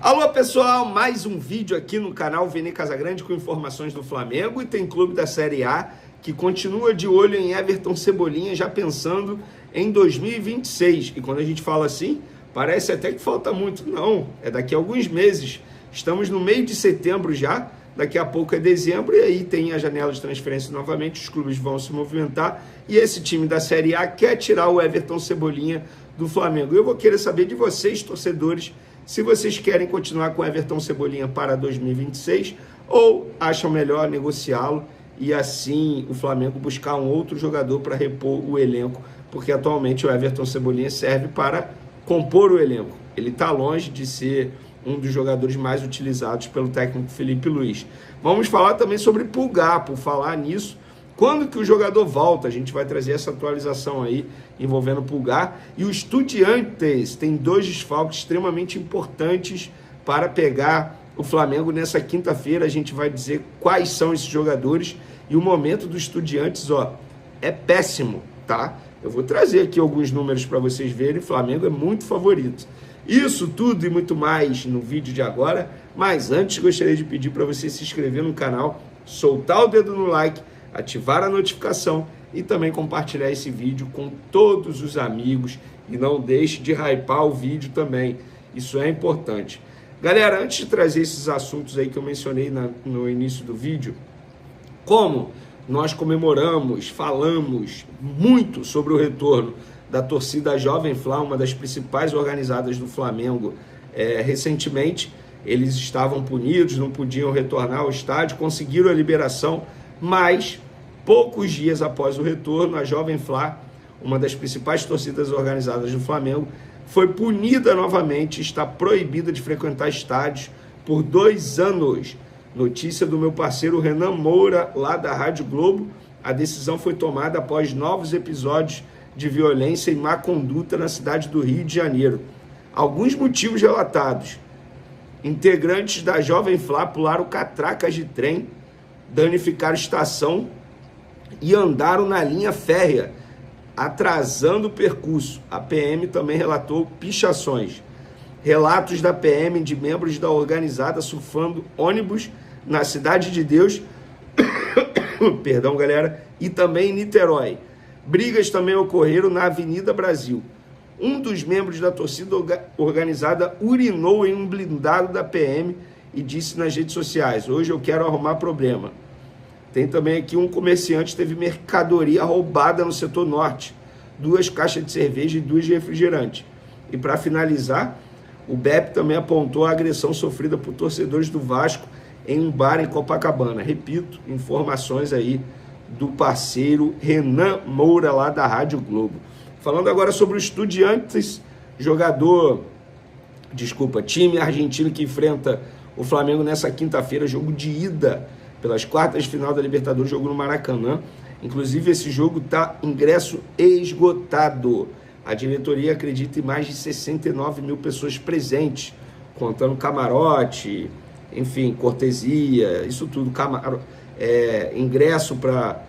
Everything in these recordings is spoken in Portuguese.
Alô pessoal, mais um vídeo aqui no canal Vini Casagrande com informações do Flamengo e tem clube da Série A que continua de olho em Everton Cebolinha já pensando em 2026. E quando a gente fala assim, parece até que falta muito. Não, é daqui a alguns meses. Estamos no meio de setembro já, daqui a pouco é dezembro e aí tem a janela de transferência novamente, os clubes vão se movimentar e esse time da Série A quer tirar o Everton Cebolinha do Flamengo. Eu vou querer saber de vocês, torcedores, se vocês querem continuar com Everton Cebolinha para 2026 ou acham melhor negociá-lo e assim o Flamengo buscar um outro jogador para repor o elenco, porque atualmente o Everton Cebolinha serve para compor o elenco. Ele está longe de ser um dos jogadores mais utilizados pelo técnico Felipe Luiz. Vamos falar também sobre Pulgar, por falar nisso. Quando que o jogador volta? A gente vai trazer essa atualização aí envolvendo o Pulgar. E o Estudiantes tem dois desfalques extremamente importantes para pegar o Flamengo nessa quinta-feira. A gente vai dizer quais são esses jogadores. E o momento do Estudiantes, ó, é péssimo, tá? Eu vou trazer aqui alguns números para vocês verem. O Flamengo é muito favorito. Isso tudo e muito mais no vídeo de agora. Mas antes, gostaria de pedir para você se inscrever no canal, soltar o dedo no like, ativar a notificação e também compartilhar esse vídeo com todos os amigos e não deixe de hypar o vídeo também, isso é importante. Galera, antes de trazer esses assuntos aí que eu mencionei no início do vídeo, como nós comemoramos, falamos muito sobre o retorno da torcida Jovem Flá, uma das principais organizadas do Flamengo, recentemente, eles estavam punidos, não podiam retornar ao estádio, conseguiram a liberação, mas poucos dias após o retorno, a Jovem Flá, uma das principais torcidas organizadas do Flamengo, foi punida novamente, está proibida de frequentar estádios por 2 anos. Notícia do meu parceiro Renan Moura, lá da Rádio Globo. A decisão foi tomada após novos episódios de violência e má conduta na cidade do Rio de Janeiro. Alguns motivos relatados: integrantes da Jovem Flá pularam catracas de trem, danificaram estação e andaram na linha férrea, atrasando o percurso. A PM também relatou pichações. Relatos da PM de membros da organizada surfando ônibus na Cidade de Deus, perdão, galera, e também em Niterói. Brigas também ocorreram na Avenida Brasil. Um dos membros da torcida organizada urinou em um blindado da PM e disse nas redes sociais: hoje eu quero arrumar problema. Tem também aqui um comerciante teve mercadoria roubada no setor norte, 2 caixas de cerveja e 2 de refrigerante. E para finalizar, o BEP também apontou a agressão sofrida por torcedores do Vasco em um bar em Copacabana. Repito, informações aí do parceiro Renan Moura, lá da Rádio Globo. Falando agora sobre o Estudiantes, time argentino que enfrenta o Flamengo nessa quinta-feira, jogo de ida pelas quartas de final da Libertadores, jogo no Maracanã. Inclusive, esse jogo está ingresso esgotado. A diretoria acredita em mais de 69 mil pessoas presentes, contando camarote, enfim, cortesia, isso tudo, ingresso para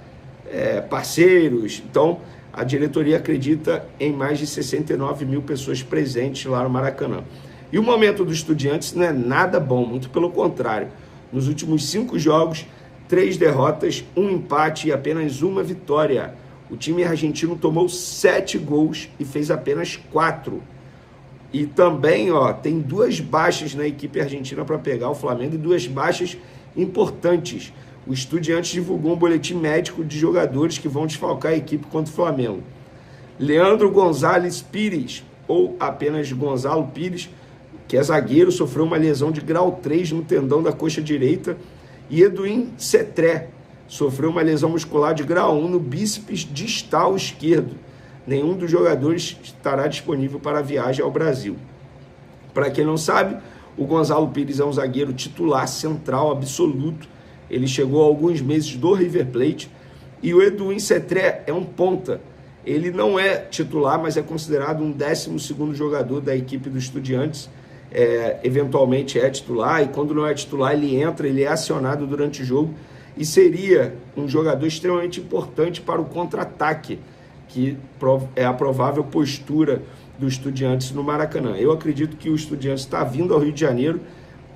parceiros. Então, a diretoria acredita em mais de 69 mil pessoas presentes lá no Maracanã. E o momento dos Estudiantes não é nada bom, muito pelo contrário. Nos últimos 5 jogos, 3 derrotas, 1 empate e apenas 1 vitória. O time argentino tomou 7 gols e fez apenas 4. E também, tem 2 baixas na equipe argentina para pegar o Flamengo e 2 baixas importantes. O Estudiantes divulgou um boletim médico de jogadores que vão desfalcar a equipe contra o Flamengo. Leandro Gonzalez Pires, ou apenas Gonzalo Pires, que é zagueiro, sofreu uma lesão de grau 3 no tendão da coxa direita, e Edwin Cetré sofreu uma lesão muscular de grau 1 no bíceps distal esquerdo. Nenhum dos jogadores estará disponível para a viagem ao Brasil. Para quem não sabe, o Gonzalo Pires é um zagueiro titular central absoluto. Ele chegou há alguns meses do River Plate. E o Edwin Cetré é um ponta. Ele não é titular, mas é considerado um 12º jogador da equipe do Estudiantes. Eventualmente é titular, e quando não é titular ele entra, ele é acionado durante o jogo e seria um jogador extremamente importante para o contra-ataque, que é a provável postura do Estudiantes no Maracanã. Eu acredito que o Estudiantes está vindo ao Rio de Janeiro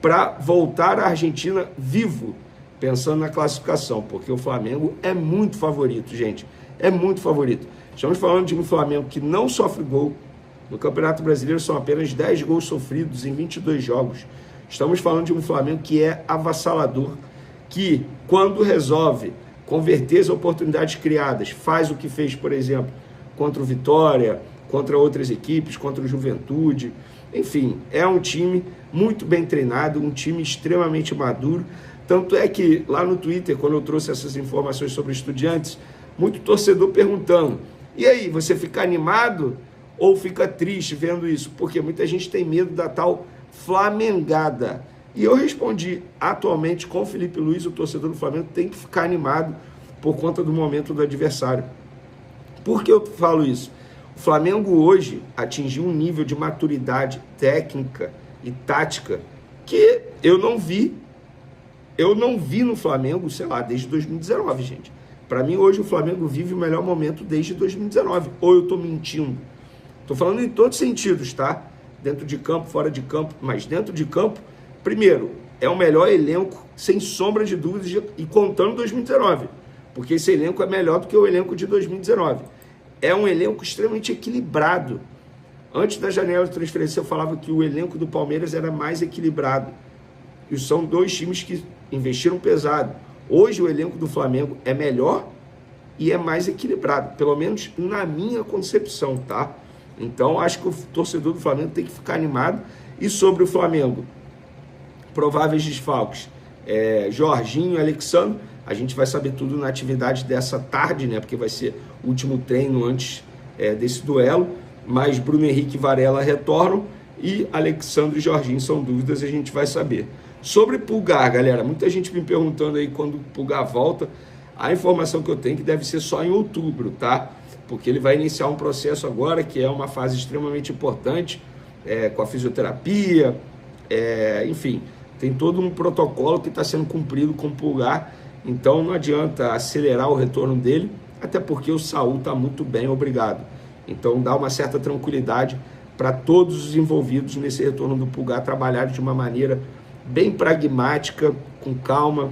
para voltar à Argentina vivo, pensando na classificação, porque o Flamengo é muito favorito, gente, é muito favorito. Estamos falando de um Flamengo que não sofre gol. No Campeonato Brasileiro são apenas 10 gols sofridos em 22 jogos. Estamos falando de um Flamengo que é avassalador, que quando resolve converter as oportunidades criadas, faz o que fez, por exemplo, contra o Vitória, contra outras equipes, contra o Juventude. Enfim, é um time muito bem treinado, um time extremamente maduro. Tanto é que lá no Twitter, quando eu trouxe essas informações sobre Estudiantes, muito torcedor perguntando: e aí, você fica animado ou fica triste vendo isso? Porque muita gente tem medo da tal flamengada. E eu respondi: atualmente, com o Felipe Luiz, o torcedor do Flamengo tem que ficar animado por conta do momento do adversário. Por que eu falo isso? O Flamengo hoje atingiu um nível de maturidade técnica e tática que eu não vi no Flamengo, sei lá, desde 2019, gente. Para mim, hoje, o Flamengo vive o melhor momento desde 2019. Ou eu estou mentindo? Estou falando em todos os sentidos, tá? Dentro de campo, fora de campo. Mas dentro de campo, primeiro, é o melhor elenco, sem sombra de dúvidas, e contando 2019. Porque esse elenco é melhor do que o elenco de 2019. É um elenco extremamente equilibrado. Antes da janela de transferência, eu falava que o elenco do Palmeiras era mais equilibrado. E são dois times que investiram pesado. Hoje o elenco do Flamengo é melhor e é mais equilibrado, pelo menos na minha concepção, tá? Então acho que o torcedor do Flamengo tem que ficar animado. E sobre o Flamengo, prováveis desfalques, Jorginho e Alexandre, a gente vai saber tudo na atividade dessa tarde, né? Porque vai ser o último treino antes desse duelo. Mas Bruno Henrique e Varela retornam e Alexandre e Jorginho são dúvidas, a gente vai saber. Sobre Pulgar, galera, muita gente me perguntando aí quando o Pulgar volta. A informação que eu tenho é que deve ser só em outubro, tá? Porque ele vai iniciar um processo agora que é uma fase extremamente importante, com a fisioterapia, enfim, tem todo um protocolo que está sendo cumprido com o Pulgar, então não adianta acelerar o retorno dele, até porque o Saúl está muito bem, obrigado. Então dá uma certa tranquilidade para todos os envolvidos nesse retorno do Pulgar trabalharem de uma maneira bem pragmática, com calma,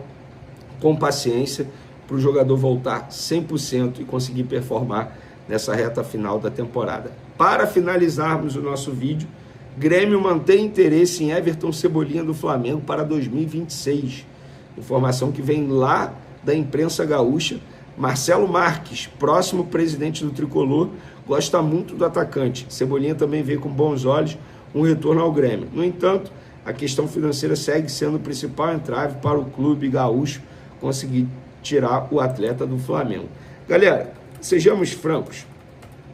com paciência, para o jogador voltar 100% e conseguir performar nessa reta final da temporada. Para finalizarmos o nosso vídeo, Grêmio mantém interesse em Everton Cebolinha do Flamengo para 2026. Informação que vem lá da imprensa gaúcha. Marcelo Marques, próximo presidente do Tricolor, gosta muito do atacante. Cebolinha também vê com bons olhos um retorno ao Grêmio. No entanto, a questão financeira segue sendo o principal entrave para o clube gaúcho conseguir tirar o atleta do Flamengo. Galera, sejamos francos,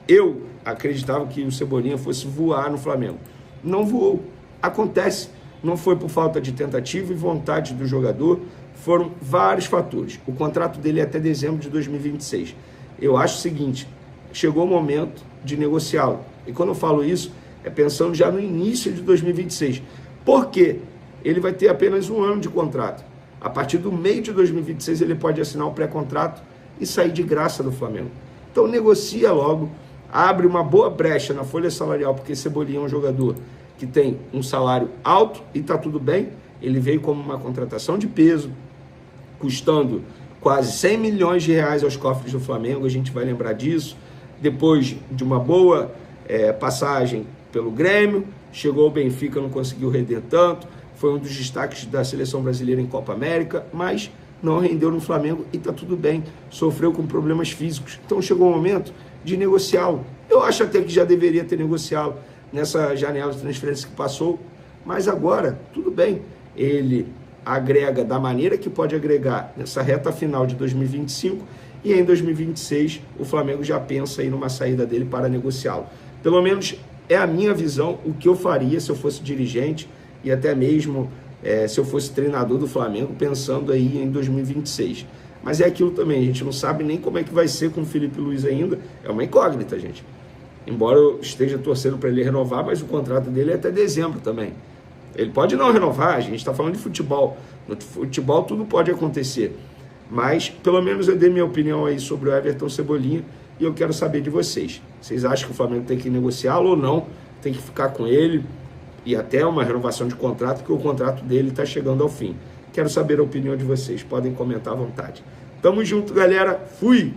eu acreditava que o Cebolinha fosse voar no Flamengo. Não voou. Acontece, não foi por falta de tentativa e vontade do jogador, foram vários fatores. O contrato dele é até dezembro de 2026. Eu acho o seguinte, chegou o momento de negociá-lo. E quando eu falo isso, é pensando já no início de 2026. Por quê? Ele vai ter apenas um ano de contrato. A partir do meio de 2026 ele pode assinar o pré-contrato e sair de graça do Flamengo. Então negocia logo, abre uma boa brecha na folha salarial, porque Cebolinha é um jogador que tem um salário alto e está tudo bem. Ele veio como uma contratação de peso, custando quase 100 milhões de reais aos cofres do Flamengo, a gente vai lembrar disso. Depois de uma boa passagem pelo Grêmio, chegou ao Benfica, não conseguiu render tanto, foi um dos destaques da seleção brasileira em Copa América, mas não rendeu no Flamengo e está tudo bem, sofreu com problemas físicos. Então chegou o momento de negociá-lo. Eu acho até que já deveria ter negociá-lo nessa janela de transferência que passou, mas agora, tudo bem, ele agrega da maneira que pode agregar nessa reta final de 2025 e em 2026 o Flamengo já pensa aí numa saída dele para negociá-lo. Pelo menos é a minha visão, o que eu faria se eu fosse dirigente e até mesmo se eu fosse treinador do Flamengo, pensando aí em 2026. Mas é aquilo também, a gente não sabe nem como é que vai ser com o Felipe Luiz ainda, é uma incógnita, gente. Embora eu esteja torcendo para ele renovar, mas o contrato dele é até dezembro também. Ele pode não renovar, a gente está falando de futebol. No futebol tudo pode acontecer. Mas, pelo menos eu dei minha opinião aí sobre o Everton Cebolinha e eu quero saber de vocês. Vocês acham que o Flamengo tem que negociá-lo ou não? Tem que ficar com ele e até uma renovação de contrato, porque o contrato dele está chegando ao fim. Quero saber a opinião de vocês, podem comentar à vontade. Tamo junto, galera. Fui!